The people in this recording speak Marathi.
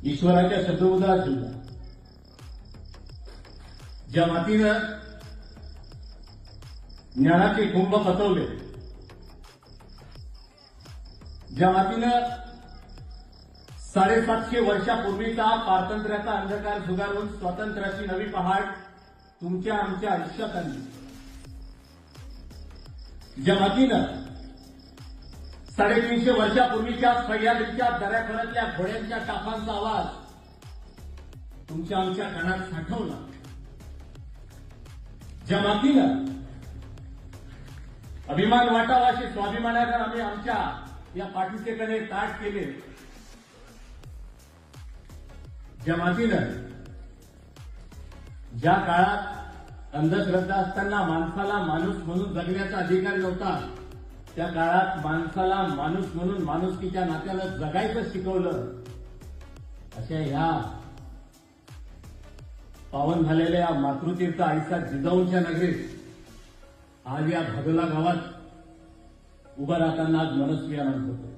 ईश्वराच्या शब्दोदार सुद्धा ज्या मातीनं ज्ञानाचे कुंभ पचवले, ज्या मातीनं 750 वर्षापूर्वीचा पारतंत्र्याचा अंधकार झुगारून स्वातंत्र्याची नवी पहाट तुमच्या आमच्या आयुष्यात आणली, ज्या मातीनं 350 वर्षापूर्वीच्या सह्याद्रीच्या दऱ्याखोऱ्यातल्या घोड्यांच्या टापांचा आवाज तुमच्या आमच्या कानात साठवला, ज्या मातीनं अभिमान वाटावा अशी स्वाभिमानानं आम्ही आमच्या या पाठीचेकडे ताट केले, ज्या मातीनं ज्या काळात अंधश्रद्धा असताना माणसाला माणूस म्हणून जगण्याचा अधिकार नव्हता, त्या काळात माणसाला माणूस म्हणून माणुसकीच्या नात्यानं जगायचं शिकवलं, अशा ह्या पावन झालेल्या मातृतीर्थ आईचा जिजाऊंच्या नगरीत आज या भादोला गावात उभं राहताना आज मनस्वी आनंद होतो.